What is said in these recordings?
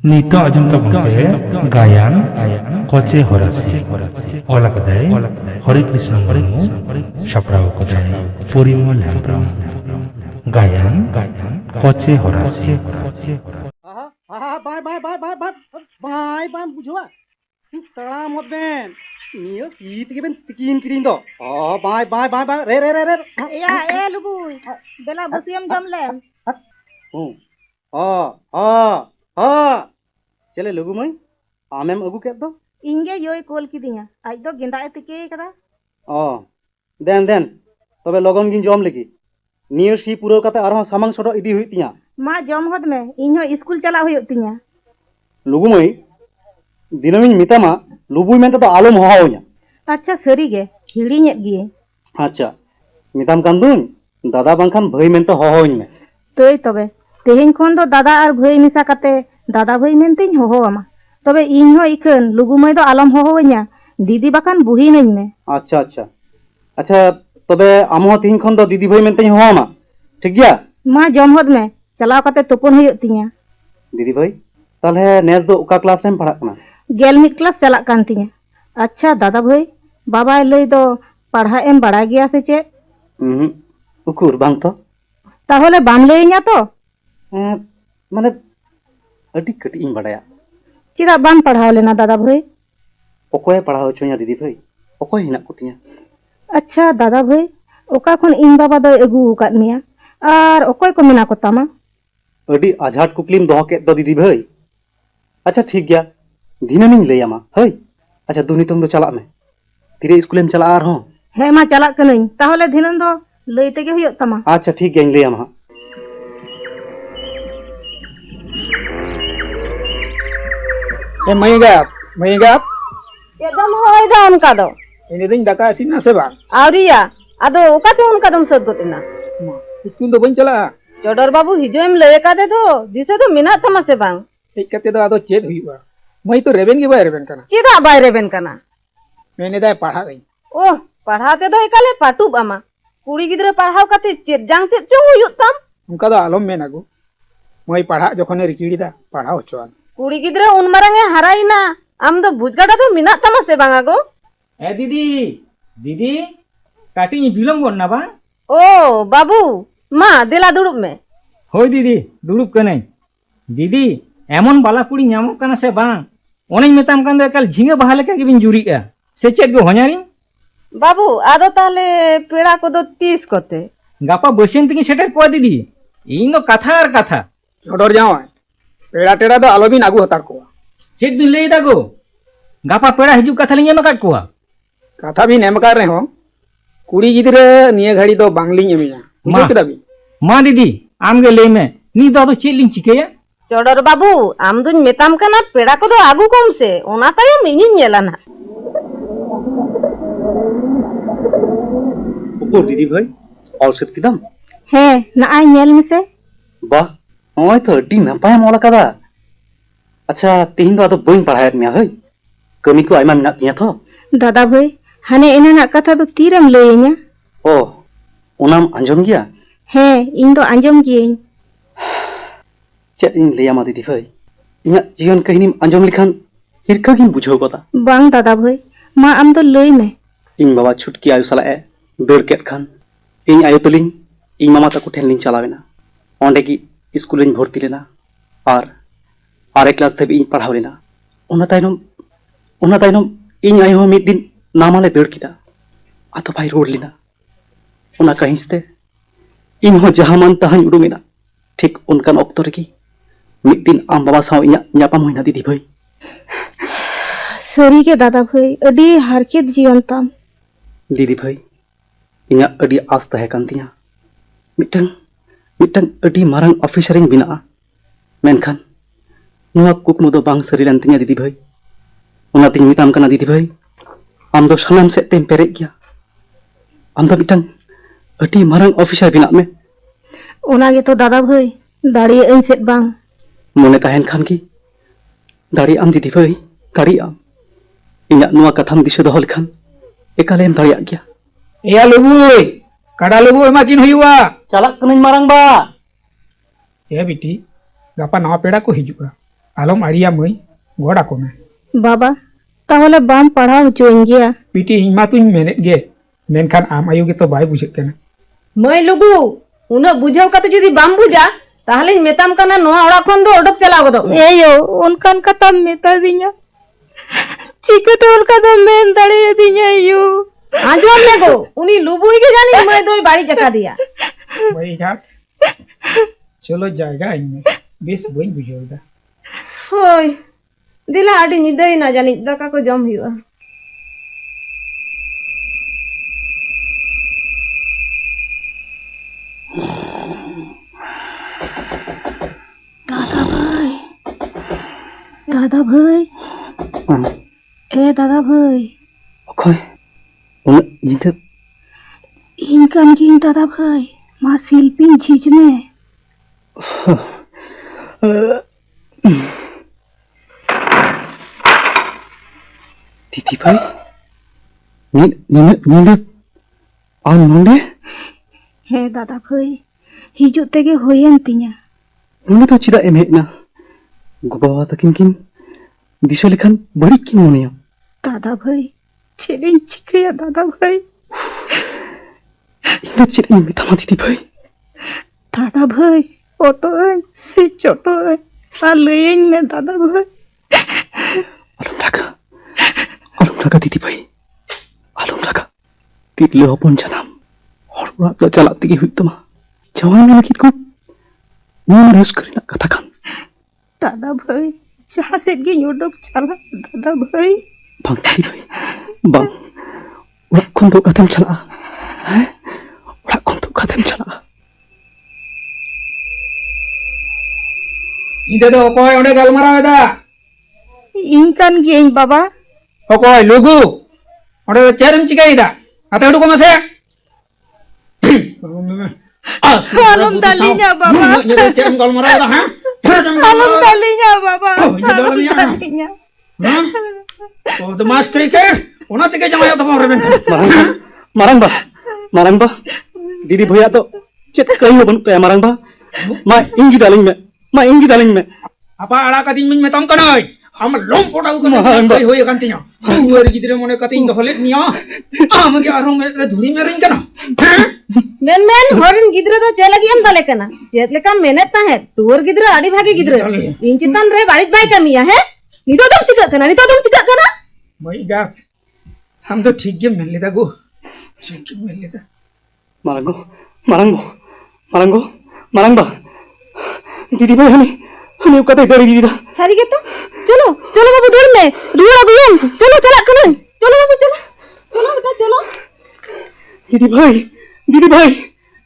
ᱱᱤᱛᱚᱜ ᱟᱸᱡᱚᱢ ᱛᱟᱵᱚᱱ ᱯᱮ ᱜᱟᱭᱟᱱ ᱠᱚᱪᱮ ᱦᱚᱨᱟᱥᱤ ᱚᱞ ᱟᱠᱟᱫᱟᱭ ᱦᱚᱨᱮ ᱠᱨᱤᱥᱱᱚ ᱢᱩᱨᱢᱩ ᱥᱟᱯᱲᱟᱣ ᱟᱠᱟᱫᱟᱭ ᱯᱚᱨᱤᱢᱚᱞ ᱦᱮᱢᱵᱨᱚᱢ ᱜᱟᱭᱟᱱ ᱠᱚᱪᱮ ᱦᱚᱨᱟᱥᱤ Bye बुझवा तड़ा मत बेन नियो सीत के बेन तिकीन किरिन दो बाय बाय बाय बाय रे रे रे रे या ए लुबुई बेला बसियम जम ले चले लघु मई आमेम अगु केद दो इंगे योय कोल किदिया आज दो गेंदा तिके कदा देन तबे लगन गिन जम लगी नियो सी पुरो कते आरो सामांग सडो इदी हुई तिया मा जम होद में इन्हो स्कूल चला हुई तिया लघु मई दिनमिन मितामा लुबुई मेंते तो आलम होहाव냐 अच्छा सरी गे हिड़ीñet गिए अच्छा मिताम कांदुन दादा बांखान भई मेंते होहावኝ में तोय तबे तेहेन खोन दो दादा और भई मिसा कते दादा भई मेंतेñ होहोआमा तबे इन्हो इखन लुगुमय दो आलम होहोव냐 दीदी बाखान बुही नኝ में अच्छा अच्छा अच्छा तबे आमो तिन खोन दो दीदी भई मेंतेñ होहामा ठीक गया मा जम होद में चलाव कते तुपुन हुई तिया दीदी भाई ताले नेस दो उका क्लास में पढ़ा कना गेल मिट क्लास चला कान तिया अच्छा दादा भाई बाबा लई दो पढ़ा एम बड़ा गया से चे उकुर बांग तो ताहले बाम लई냐 तो माने अडी कटी इन बड़ाया चिरा बाम पढ़ाव लेना दादा भाई ओकोय पढ़ाव छोया दीदी भाई ओकोय हिना कुतिया अच्छा दादा भाई ओका खन इन बाबा दो एगु काट मिया और ओकोय को मेना को तामा अडी आझाट कुकलीम दोह के दो दीदी भाई अच्छा ठीक गया दिनमिन लैयामा हई अच्छा दुनितंग दो चला में तिरे स्कूलेम चला आर हो हे मा चला कनई ताहले दिनन दो लई तेगे हुयो तामा अच्छा ठीक गया लैयामा ए मईगा एकदम होय दा उनका दो ini ding daka asin se bang आवरिया आदो ओका तो उनका दम सद गोतिना स्कूल do bain chala चोडर बाबू हिजोएम लय का दे दो दिसे तो मिना तमा से बांग ठीक कते दो आदो चेद हुईबा मई तो रेबेन के बाय रेबेन kana चिदा बाय रेबेन कना मैंने दाय पढ़ा गई ओह पढ़ाते दो एकाले पाटू बामा कुड़ी गिदरे पढ़ाव कते चेद जांग ते चो हुयो तम उनका दो आलम में नागो मई पढ़ा जखने रिकिड़ी दा पढ़ा होचोन कुड़ी गिदरे उन मारंगे हराइना आम दो भुजगाडा दो मिना तमा से बांगा गो ए दीदी काटी बिलम बन ना बा ओ बाबू मा देला दुड़ुब में होय दीदी दुड़ुब कने दीदी एमन बाला कुड़ी नामक कना से बांग ओनेñ मेताम कान दो एकाल झिंगे बहा लेका गिबिन जुरीआ से चेद गो हो냐री बाबू आदो ताले पेड़ा को दो 30 कोते गापा बसेन तिगी सेटर को दीदी इन दो कथा और कथा छोडर जाओ पेड़ा टेड़ा दो आलोबिन आगु हतार को चेद बिन लेदा गो गापा पेड़ा हिजु कथा लिᱧ एमकाट कोआ कथा भी नेम कर रहे हो कुड़ी गिदरे निये घड़ी दो बांगलिኝ एमिया बुझे केदा भी मा दीदी आम गे ले में नी दो तो चेद लिᱧ चिकेया चोडर बाबू आम दुñ मेताम कना पेड़ा को दो आगु कम से ओना तायो मिनी नेलाना उकुर दीदी भाई ऑल सेट किदम हे ना आई नेल में से वाह ओय तो अडी नपाय मोला कदा अच्छा तीन दो आदो बइन पढ़ायत मिया हई कमी को आयमा मिना तिया थो दादा भाई हाने एना कथा तो तीरेम लई냐 ओ उनाम आंजम गया हे इन दो आंजम गियेኝ चेद इन लैयामा दीदी भाई इना जीवन कहिनी आंजम लिखान हिरका गिन बुझाव कदा बांग दादा भाई मा आम दो लई में इन बाबा छुटकी आयु साला ए दौड़ केट खान इन आयु तलिन इन मामा तको ठेन लिन चलावेना ओंडे की स्कूल इन भर्ती लेना और आरे क्लास तभी इन पढ़ाव लेना उना तायनम इन आयु मिद दिन नामाले दौड़ किदा आतो भाई रोड लेना उना कहिसते इन हो जहां मन तहां उडुंगेना ठीक उनकान ऑक्तो रेगी मिद दिन आम बाबा साव इना न्यापाम होइना दीदी भाई सरी के दादा भाई अडी हारकेत जीवन ताम दीदी भाई इना अडी आस तहे कान तिया मिटंग अडी मारंग ऑफिसर इन बिना मेनखान नुआ कुकमु दो बांग सरी लन तिया दीदी भाई उना तिन मिताम कना दीदी भाई आम दो सनाम से तेम पेरेज गया आम दो मिटंग अडी मारंग ऑफिसर बिना में ओना गे तो दादा भाई दाड़ी इन सेट बांग मोने तहन खान की दाड़ी आम दीदी भाई दाड़ी आम इना नुआ कथाम दिशे दो लेखान एकालेम दाड़िया गया या लुबुई काडा लुबु एमा किन हुईवा चलक कनई मारंग बा ए बिटी गापा नवा पेड़ा को हिजुगा आलम आड़िया मई गोड़ा को में बाबा ताहले बाम पढ़ाव होचोइन गया पीटी हिमा तुम मेनेत गे मेनखान आम आयु के तो बाय बुझे कना मैं लुगु उना बुझाव कते जुदी बाम बुझा ताहले मेताम कना नोआ ओड़ा खन दो ओडक चला गदो एयो उनकान कता मेता दिया चिकते उनका तो मेन दड़े दिया यो आजोम ने गो उनी लुबुई के जानी मैं दोई बाड़ी जका दिया वही जात चलो जाएगा इनमें बेस बई बुझेगा होय दिला आडी निदई ना जानी दका को जम हिवा दादा भाई ए दादा भाई अखय उन जिते इनकान गिन दादा भाई मां शिल्पी झिझ में दीदी भाई नींद और नोंडे हे दादा भाई हिजु तेगे होयन तिया नोंडे तो चिदा एम हेजना गोबावा तकिन किन दिशा लेखन बड़ी किन मोनिया दादा भाई चेलिन चिकया दादा भाई इना चिद इन मितामा दीदी भाई दादा भाई ओतो से छोटो आ लेन में दादा भाई alum raga didi bhai alum raga tirle hopon janam hor rat da chalak tegi hui tama jawan lakit ko mon res karina kata kan दादा भाई जहाँ से गे योडक चला दादा भाई bang didi bhai bang urak kon to katem chala urak kon to katem chala इधर तो कोई उन्हें गलमरा है इनकान गेन बाबा कोई लोगो उन्हें चेरम चिकाई दा आता उड़को मसे आलम डालिnya बाबा ये चेरम गलमरा है हाँ आलम डालिnya बाबा आलम डालिnya तो मास्टर के उन्हें तिके जमाया तो मारे marang ba didi bhaiya to chet kai ho banut ya marang ba ma ingi daling me apa ala kadin min metam kanai हम लोम पोटा को कते होय कांतिया दुवर गिदरे मने कते इन दहले निया आम के आरो में धुरी में रिन कना मेन हरिन गिदरे तो चले गियम दले कना जेत लेका मेहनत ता है दुवर गिदरे आडी भागे गिदरे इन चितन रे बारिश बाय कमिया है नितो तुम चिका कना मई गात हम तो ठीक के मिल लेता गो ठीक के मिल लेता marang ba didi bhai हमें कते दरी दीदी सारी के तो चलो बाबू दूर में रुआ गुयम चलो चला कनन चलो बाबू चलो बेटा चलो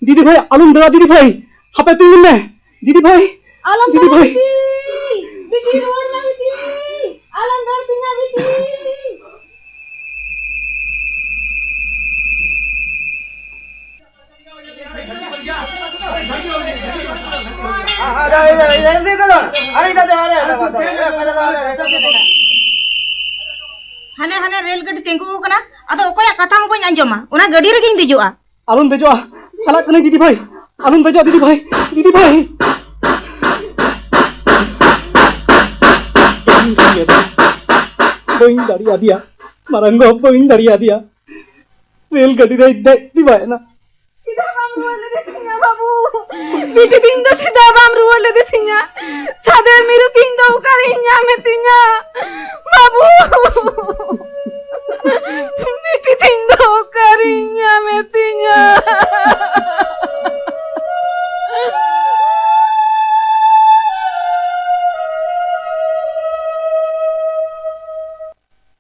दीदी भाई आलम दरा दीदी भाई हापे तुम ने दीदी भाई आलम दीदी भाई बिटी रोड में बिटी आलम दर पिना बिटी हाने रेल गड्डी तेंगु कना अदो ओकोया कथा म बन अंजमा ओना गड्डी रे गिन दिजोआ आलम देजो चला कने दीदी भाई आलम देजो दीदी भाई बइन दाड़िया दिया मारंगो बइन दाड़िया दिया रेल गड्डी रे दी भाई ना सीधा बाम रुवले देसिया बाबू बीटी दिन दो सीधा बाम रुवले देसिया सादे मेरे तीन दो करिnya मेतिnya बाबू बीटी तीन दो करिnya मेतिnya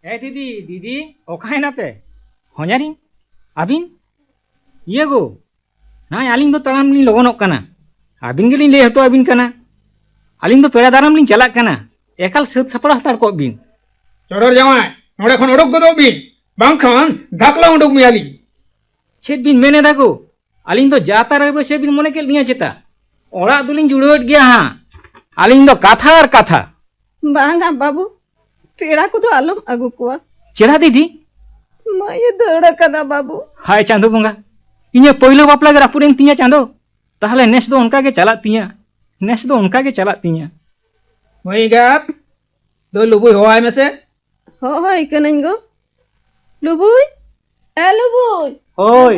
ए दीदी ओखाय नाते हो냐রি আবিন ये गो ना आलिंग दो तड़ाम ली लगनोग कना आबिन गेलिन ले हटो आबिन कना आलिंग दो पेड़ा दाराम ली चलाक कना एकाल सेत सपड़ा हतार को बिन चोरर जामाय नोडे खन उडुक गदो बिन बांखान धाकला उडुक मियाली छेद बिन मेने दागो आलिंग दो जाता रहबो से बिन मने के लिया चेता ओड़ा दुलिन जुड़ोट गया हां आलिंग दो काथा और काथा बांगा बाबू पेड़ा को तो आलम अगु को चेदा दीदी माये दड़ा कदा बाबू हाय चांदो बंगा इन्हें पहिलो बापला के रापुरेन तिया चांदो ताहले नेस दो उनका के चला तिया Moi gap. Do lubui hoai mese. Hoi kaneng go. Lubui? Lubui. Hoi.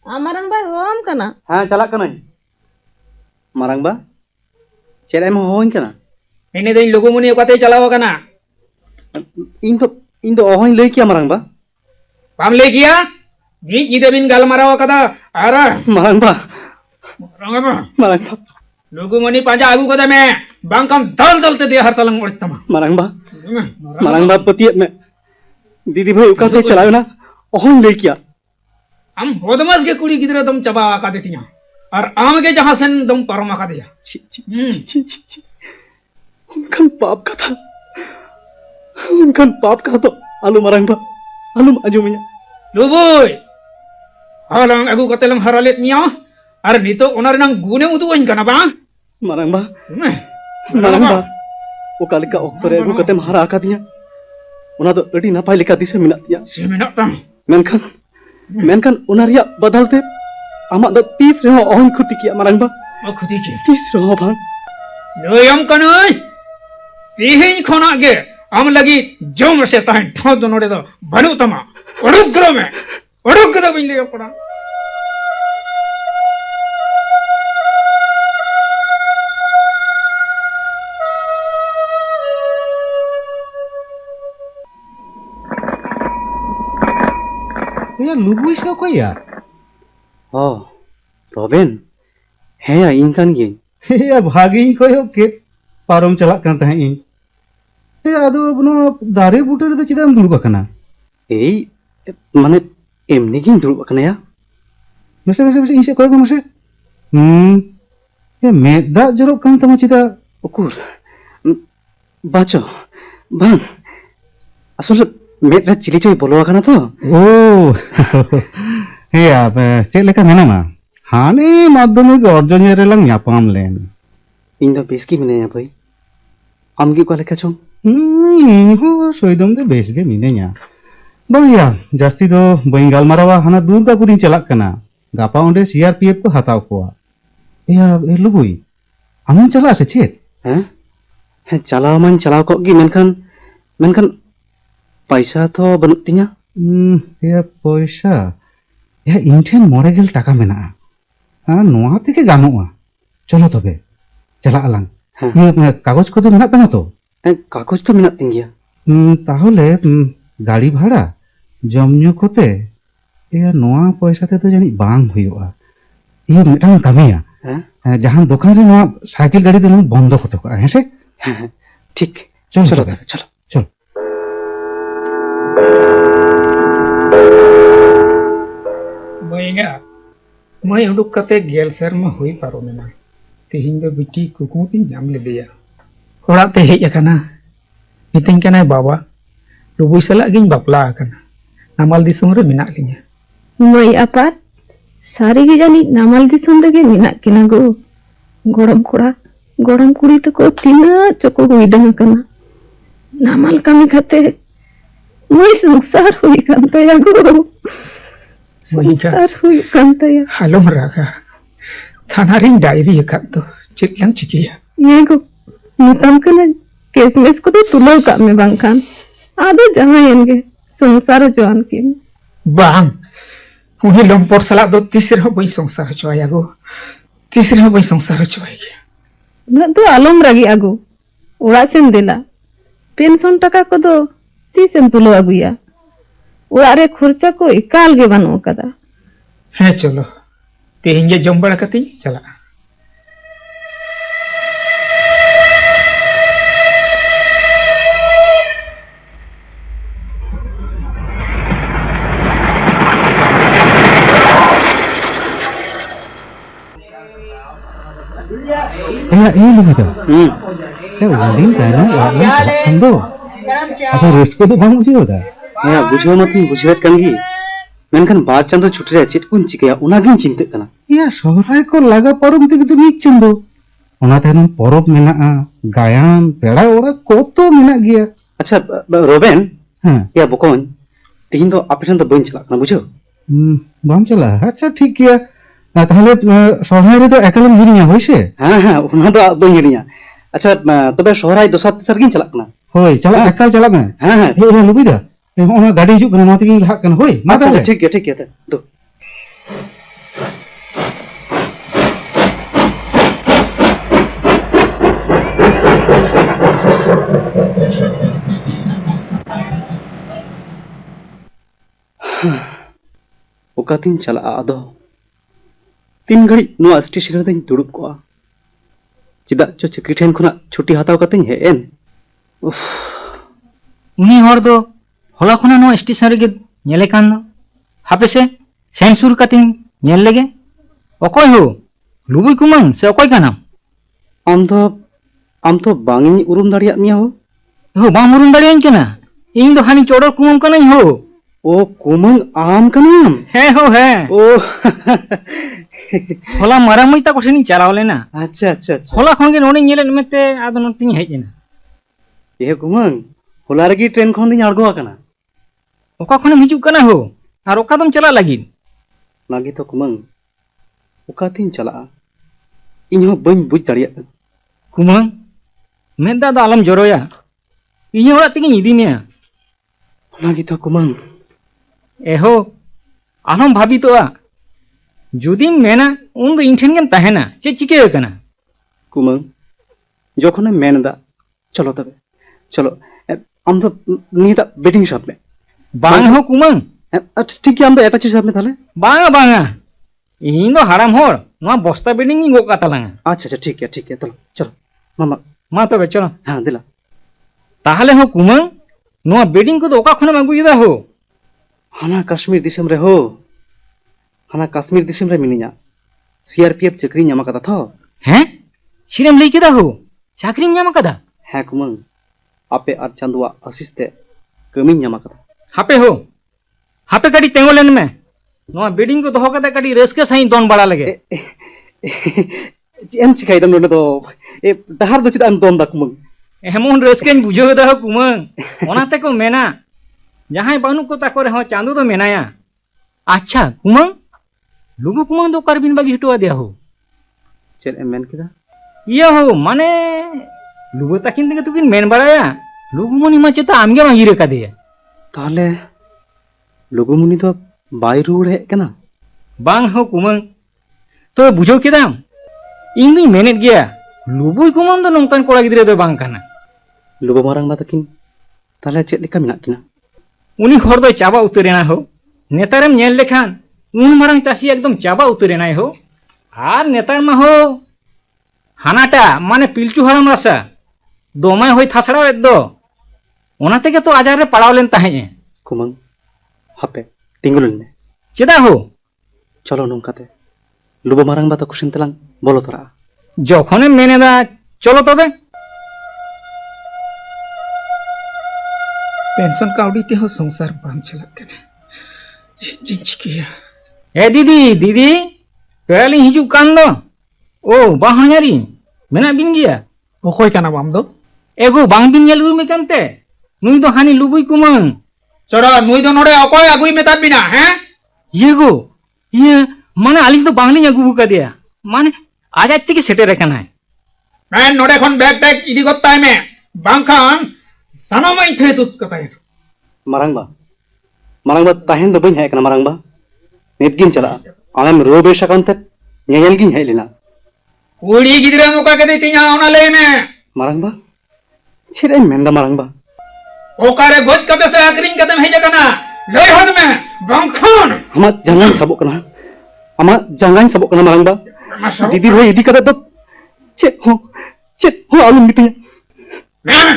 Amarang bay hoam kana. हाँ चला कनाई मारंग बा चेरे में होइन कना Ini ding lugu muni okate chalawa kana. इन तो ओहइन ले किया मारंग बा Pam le kia? Ni ide bin galmarawa kada. Ara. Marang बा Ranga ba. मारंग बा Lugu muni panja agu kada me. Bangkam dal dal te dia har talang urtama. Marang बा पति में दीदी भाई उका तो चलायो ना ओहइन ले किया हम बदमाश के कुड़ी गिदरा दम चबा आका देतिया और आम के जहां से दम परम आका दिया छी छी छी छी छी छी उनका पाप का तो आलू मारंग बा आलू आजुमिया लुबुय हाlang agu katelam haralet niya ar nito onar nang gune uduin kana ba Marang बा उका लेका ओक्तरे अगु कतेम हारा आका दिया उना तो अडी नापाय लेका दिसे मिना दिया semena tam मेनखान उनारिया बदलते आमा द 30 रहो ओहन खुती किया मारंग बा akuti ki 30 रहो भान noyam kanoi tihin khona ge am lagi jom se tahin thod node do banu tama odugra bin le pora Ya lubu is ko ya. ओ रोबेन है या इनकान गे Ya bhagin ko yo ke parom chalak kan tahe in. Ado buno dare buter do chidam durba kana. ए माने एमनी गिन दुरुब कनाया Mese inse ko ko mese. Ya medda jorok kan tama chida. उकुर बाचो बांग असल मेरा chilli चोई बोलवा कना तो Oh. Ya cek leka menama. Hane madhyamik orjon relang nyapam len. In the base की मिने भाई आमगी को लेका छो Ho soidom de bes ge minenya. Bang ya, jasti do bain galmarawa hana Durgapurin chalak kana. Gapa onde CRPF ko hataw koa. Ya lubui. Amun chala se chet. हैं हैं चलाओ मन चलाओ को गी मेनखान पैसा तो बनुक तिnya Ya poisa. Ya inten 9,000 taka mena. Noa teke ganoa. Cholo tobe. Chalak alang. Ye kagoj ko to menak tama to. कागज तो मिना तिंगिया তাহলে গাড়ি ভাড়া জমñu কোতে ইয়া নোয়া পয়সাতে তো জানি বাং হইওয়া ইয়া মিটাং কামিয়া हैं জাহান দোকান রে নোয়া সাইকেল গাড়ি তো বন্ধ হতে কো হ্যাঁ ठीक চলো चलो চলো चलो চল moi ga moi uduk kate gel serma hui paromena tihin do biti kukumutin jam le dia ora te hej akana miting kana baba lubui salak gin bapla akana namal disum re minak linya Mai apat sari ge jani namal disum rege minak kina go goram kuri to ko tina choko huidang kana namal kami khate moi sangsar hui kan taya go sangsar hui kan taya halom raga thanaring diary akat do chit yang chikiya ye go mutam kana kesmes ko to tulo ka me bangkan ado jahan ge sangsar joan kin bang uni lompor salak do tisir ho bai sangsar choya go tisir ho bai sangsar choya ge na to alom ragi ago ora sen dela pension taka ko do tisen tulo aguya ora re khurcha ko ekal ge banu kada he cholo tihin ge jom bada kati chala Ya ini gitu. Ya ulin kan ando. Apa resko to bang sih udah. या बुझो मत बुझेत कंगी मेनखान बात चंदो छुटे रे चित कुन चिकया उनागिन चिंते कना Ya sohrai ko laga parom tege tu mik chendo. Ona tanom porob menaa, gayan, peda ora koto menak gya. अच्छा रोबेन Hah. या बकोन तीन तो ऑपरेशन तो बन चला कना बुझो Bam chala. Acha ঠিক gya. Na tahale sohrai re to ekalam hirinya hoise. हाँ हाँ उना तो बन गिनिया अच्छा तबे सोहराय दोसार तेसार गिन चलाक ना होय चला एकाल चला में हाँ हाँ हे लुबी दा ओना गाड़ी हिजुक कना ना तगी लहाक कना होय मा अच्छा ताले अच्छा, ठीक है दो ओकातीन चला आदो तीन घड़ी नुआ स्टेशन रे दुड़ुब को चिदा चो चक्री ठेन खुना छुट्टी हताव कते हे एन उफ उनी हर दो होला खुना नो स्टेशन रे नेले कान दो हापे से सेंसुर कतिन नेल लेगे ओकोय हो लुबुई कुमंग से ओकोय काना आम तो बांगिनी उरुम दाड़िया मिया हो बाम उरुम दाड़ियान केना इन दो हानि चोडर कुमंग काना हो ओ कुमंग आम कनाम है हो है ओ होला मारांग मई ताको सेनी चलाव लेना अच्छा अच्छा अच्छा होला खन गे नोने नेले मेते आदो नतिन हेजेना ये कुमंग होला रगी ट्रेन खन दिन आड़गो आकना ओका खने हिजुक काना हो आर ओका दम चला लागिन नागी तो कुमंग ओकातीन चला इन हो बन बुझ दाड़िया कुमंग मेदा दा आलम जरोया इने ओरा तिगिन इदी मेया नागी तो कुमंग एहो आलम भाभी तो जुदी मेना उन दो इन ठेन गेम ताहेना चे चिके कना कुमंग जखने मेनदा चलो तबे चलो आम तो नीटा बेटिंग शॉप में बांग हो कुमंग अच्छा ठीक है आम तो एटा चीज शॉप में थाले बांगा बांगा इन दो हराम होर नवा बस्ता बेडिंग इन गोका तलांगा अच्छा अच्छा ठीक है चलो चलो मामा मा तबे चलो हाँ दिला ताहले हो कुमंग नवा बेडिंग को तो ओका खने मागुइदा हो हाना कश्मीर दिसम रे हो हाना कश्मीर दिसम रे मिनिया सीआरपीएफ चक्री ᱧᱟᱢ ᱟᱠᱟᱫᱟ ᱛᱷᱚ हैं छिरेम लई केदा हो चाकरी ᱧᱟᱢ कदा ᱦᱮᱸ ᱠᱩᱢᱟᱹᱝ ᱟᱯᱮ ᱟᱨ ᱪᱟᱸᱫᱩᱣᱟᱜ ᱟᱥᱤᱥ ᱛᱮ ᱠᱟᱹᱢᱤ ᱧᱟᱢ ᱟᱠᱟᱫᱟ हापे हो हापे कड़ी तेंगो लेन में नवा बेडिंग को दोहो कदा कड़ी रस्के सही दोन बड़ा लगे ᱪᱮᱫ ᱮᱢ ᱪᱤᱠᱟᱹᱭᱮᱫᱟ ᱱᱚᱰᱮ ᱫᱚ ᱰᱟᱦᱟᱨ ᱫᱚ ᱪᱮᱫᱟᱜ ᱮᱢ ᱫᱚᱱᱫᱟ ᱠᱩᱢᱟᱹᱝ एमन रस्केन बुझो दा हो कुमंग ओनाते को मेना जहां बानु को ताको रे हो चांदू तो मेनाया अच्छा कुमंग लुगु कुमंग दो करबिन बागी हटवा दिया हो ᱪᱮᱫ ᱮᱢ ᱢᱮᱱ ᱠᱮᱫᱟ ये हो माने लुगु ताकिन दिगे तुकिन मेन बड़ाया लुगु मनी मचेता आमगे मागी रे का दिया ᱛᱟᱦᱞᱮ ᱞᱩᱜᱩᱢᱩᱱᱤ ᱫᱚ ᱵᱟᱭ ᱨᱩᱣᱟᱹᱲ ᱦᱮᱡ ᱠᱟᱱᱟ बांग हो कुमंग तो बुझो केदाम इन दुई मेनेट गया लुबुई कुमंग दो नोंकान कोड़ा गिदरे दो बांग काना ᱞᱩᱵᱩ ᱢᱟᱨᱟᱝ ᱵᱟ ᱛᱟᱹᱠᱤᱱ ᱛᱟᱦᱞᱮ ᱪᱮᱫ ᱞᱮᱠᱟ ᱢᱮᱱᱟᱜ ᱠᱤᱱᱟ उनी हर दो चाबा उतरेना हो नेतारम नेल लेखान उन मारंग चासी एकदम चाबा उतरेना हो आर नेतार मा हो हानाटा माने पिलचू हराम रासा दोमाय होय थासड़ा दो ओना तेगे तो आजार रे पड़ाव लेन ताहे ᱠᱩᱢᱟᱹᱝ ᱦᱟᱯᱮ ᱛᱤᱸᱜᱩ ᱞᱮᱱ ᱢᱮ चेदा हो चलो नोंकाते ᱞᱩᱵᱩ ᱢᱟᱨᱟᱝ ᱵᱟ ᱛᱟᱠᱚ ᱥᱮᱱ ᱛᱮᱞᱟᱝ ᱵᱚᱞᱚ ᱛᱚᱨᱟᱜᱼᱟ जखने मेनेदा चलो तबे पेंशन काउडी ते हो संसार बांग चला कने चिचिकिया ए दीदी दीदी पेली हिजु कान दो ओ बाहण्यारी मेना बिन गया ओखोय काना बाम दो एगो बांग बिन नेल उरमे कानते नुई दो हानि लुबुई कुमंग चलो नुई दो नोडे ओखोय अगुई मेता बिना हैं ये माने आलिंग तो बांगली अगु का दिया माने आज आज तक सेटेर रखना है मैं नोडे खन बैग टैग इदी गत्ताय में बांखान सानामाई थे तुत कताय ᱢᱟᱨᱟᱝ ᱵᱟ ᱛᱟᱦᱮᱱ ᱫᱚ ᱵᱟᱹᱧ ᱦᱮᱡ ᱠᱟᱱᱟ ᱢᱟᱨᱟᱝ ᱵᱟ ᱱᱤᱛ ᱜᱤᱧ ᱪᱟᱞᱟᱜᱼᱟ ᱟᱢᱮᱢ ᱨᱩᱣᱟᱹ ᱵᱮᱥ ᱟᱠᱟᱱ ᱛᱮ ᱧᱮᱧᱮᱞ ᱜᱤᱧ ᱦᱮᱡ ᱞᱮᱱᱟ कुड़ी गिदरा मुका कदे तिया ओना ले में ᱢᱟᱨᱟᱝ ᱵᱟ ᱪᱮᱫ ᱮᱢ ᱢᱮᱱᱫᱟ ᱢᱟᱨᱟᱝ ᱵᱟ ओकारे गोज कते से आकरिन कदम हेज कना ले हद में बांखान ᱟᱢᱟᱜ ᱡᱟᱸᱜᱟᱧ ᱥᱟᱵᱚᱜ ᱠᱟᱱᱟ ᱟᱢᱟᱜ ᱡᱟᱸᱜᱟᱧ ᱥᱟᱵᱚᱜ ᱠᱟᱱᱟ ᱢᱟᱨᱟᱝ ᱵᱟ ᱫᱤᱫᱤ ᱦᱚᱭ ᱤᱫᱤ ᱠᱟᱛᱮ ᱫᱚ ᱪᱮᱫ ᱦᱚᱸ ᱟᱞᱚᱢ ᱢᱤᱛᱟᱹᱧᱟ मैं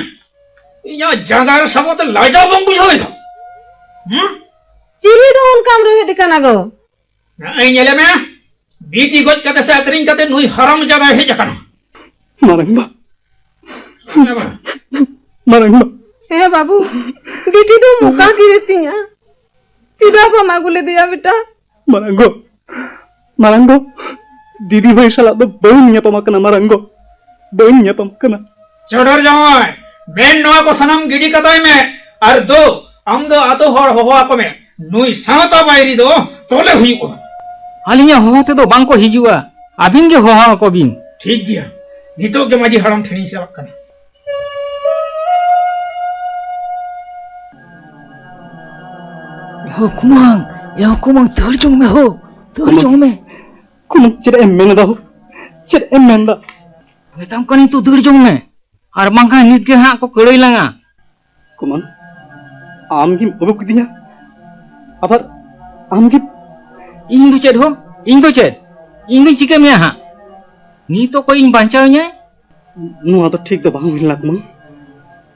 इया जगार सबो तो लाजा बंग बुझावे तो चिरी दो उन काम रहे दिखाना गो आई नेले में बीटी गोज कते से आकरिन कते नुई हराम जगह हेज कना ᱢᱟᱨᱟᱝ ᱵᱟ हे बाबू बेटी तो मुका की रहती है चिदा पा मागुले दिया बेटा ᱢᱟᱨᱟᱝ ᱜᱚ ᱫᱤᱫᱤ ᱦᱚᱭ ᱥᱟᱞᱟᱜ ᱫᱚ ᱵᱟᱹᱧ ᱧᱟᱯᱟᱢ ᱟᱠᱟᱱᱟ ᱢᱟᱨᱟᱝ ᱜᱚ ᱵᱟᱹᱧ ᱧᱟᱯᱟᱢ ᱟᱠᱟᱱᱟ चढ़र जाओ बेन नवा को सनम गिडी कताय में और दो हम दो आतो हर हो को में नुई साता बायरी दो तोले हुई को आलिया होते तो बांग को हिजुआ अबिन के होहा को बिन ठीक गया नितो के माजी हराम ठेनी चलाक कना यो कुमांग धर जोंग में हो धर जोंग में कुमन चेद एम मेनदा हो चेद एम मेनदा मेताम कनी तू धर जोंग में और बांका नित के हां को कड़ई लांगा कुमन आम गिम उबुक दिया अबर आम गिम इन दो चेद हो इन दो चेद इन दो चिके में हां नी तो कोई इन बांचाव न्याय नुआ तो ठीक तो बांग हुइला कुमन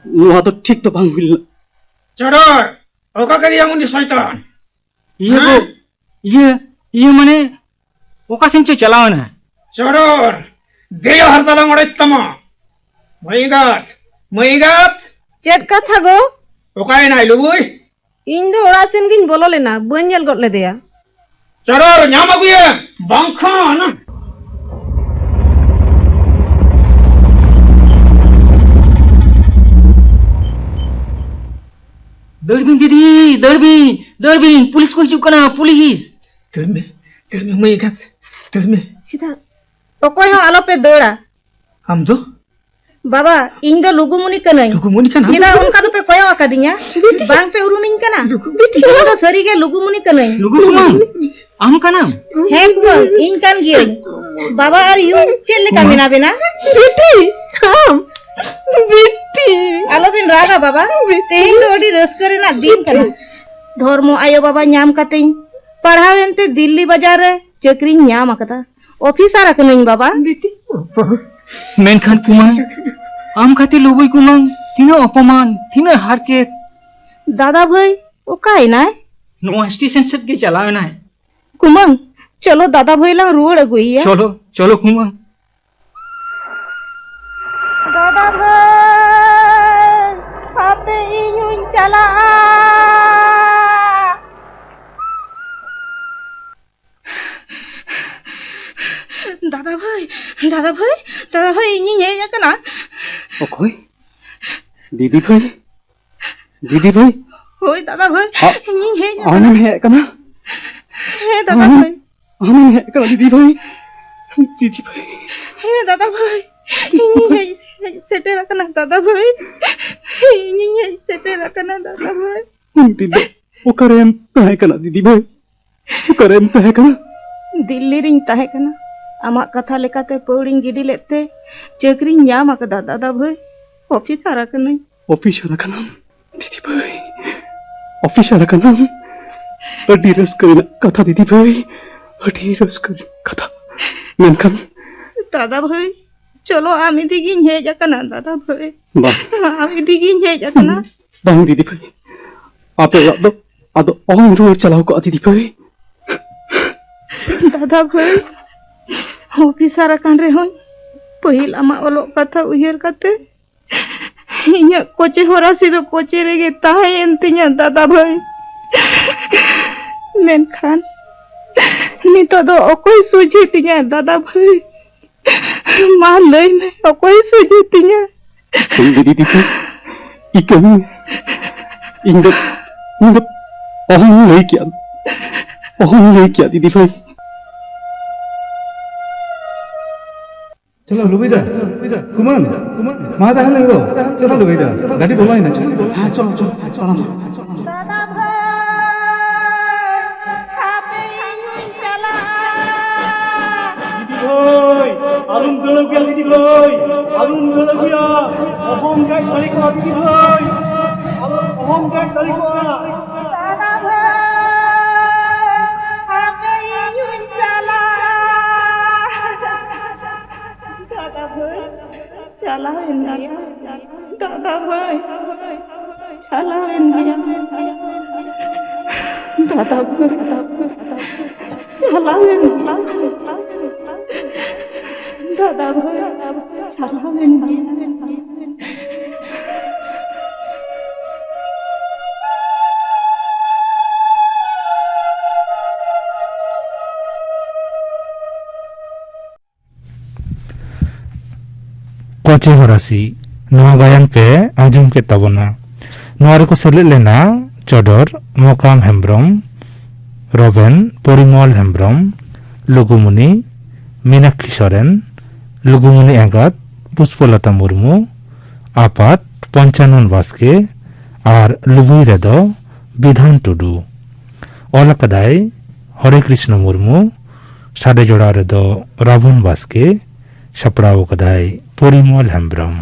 नुआ तो ठीक तो बांग हुइला चढ़ोर ओका करिया मुंडी शैतान ये माने ओका सिंचो चलाव ना चढ़ोर देयो हरताला मोड़े तमा मईगात चेद कथा गो ओकाय नाय लुबुई इन दो ओड़ा सेन गिन बोलो लेना बन नेल गट ले देया चढ़ोर ᱧᱟᱢ अगुये बांखान दरबिन दीदी दरबिन पुलिस को हिजुक कना पुलिस तरमे मईगात तरमे सीधा ओकोय हो आलो पे दौड़ा हम दो बाबा इन दो लुगुमुनी कनई लुगुमुनी कना चिदा उनका तो पे कोयो आकादिया बांग पे उरुमिन कना इन दो सरी के लुगुमुनी कनई लुगुमुन आम कना हे कुमन इन कान गिय बाबा और यू चेल लेका बिना बिना बेटी हम बेटी आलो बिन रागा बाबा तेहिं दो ओडी रस्करे ना दिन कना धर्मो आयो बाबा ᱧᱟᱢ कतें पढ़ावेनते दिल्ली बाजार रे चक्री ᱧाम आकदा ऑफिसर अकनई बाबा बेटी मेनखान कुमार आम खाते लोबई कुमांग तीनो अपमान तीनो हार के दादा भाई ओकाय ना नो स्टेशन सेट के चलावे ना कुमांग चलो दादा भाई ला रोड अगुइया चलो कुमांग दादा भाई आपे इनुन चला दादा भाई इनी हे कना ओकोय दीदी भाई होय दादा भाई इनी हे आम हे कना हे दादा भाई आम हे कना दीदी भाई हे दादा भाई इनी हे सेटे रखना दादा भाई इनी हे सेटे रखना दादा भाई दीदी ओकरेम तहे कना दीदी भाई ओकरेम तहे कना दिल्ली रिंग तहे कना आमा कथा लेकाते पौड़िंग गिडी लेते चक्री ᱧाम आकदा दादा भाई ऑफिसर अकनई दीदी भाई ऑफिसर अकना अडी रस्करेना कथा दीदी भाई अडी रस्करेना कथा मेनखान दादा भाई चलो आमी दिगिन हेज अकना दादा भाई बांग आमी दिगिन हेज अकना बांग दीदी भाई आपे आदो ऑन रोड चलाओ को दीदी भाई दादा भाई ऑफिसर अकन रे होय पहिल आमा ओलो कथा उहेर कते इnya कोचे होरासी दो कोचे रेगे ताहेन तिnya दादा भाई मेनखान नितो दो ओकोय सुजी तिnya दादा भाई मा लई में ओकोय सुजी तिnya दीदी भाई इकन इंदो ओहन लई क्या दीदी भाई चलो लुबीदा कुमान मादा हले गो चलो लुबीदा गाड़ी बोलाई ना हां चलो दादा भाई आपे इनुन चला दीदी भाई आलूम दलो गया दीदी भाई आलूम दलो गया ओहम गाइड वाली को दीदी भाई ओहम गाइड वाली को दादा भाई आपे इनुन चला दादा भाई चला इंडिया दादा भाई चला इंडिया दादा भाई चला इंडिया दादा भाई चला इंडिया कोचे होरासी नवा गायन पे आंजम के तबना नवा रे को सेलेद लेना चोडर मोकाम हेम्ब्रम रबेन परिमल हेम्ब्रम लुगुमुनि मीनाक्षी सोरेन लुगुमुनि एंगत पुष्पलता मुर्मू, आपात पंचानन बास्के और लुबुई रेदो विधान टुडू। ऑल कदाई हरे कृष्ण मुर्मू, साडे जोड़ा रेदो रावण बास्के, सपड़ाव कदाई परिमल हेम्ब्रम।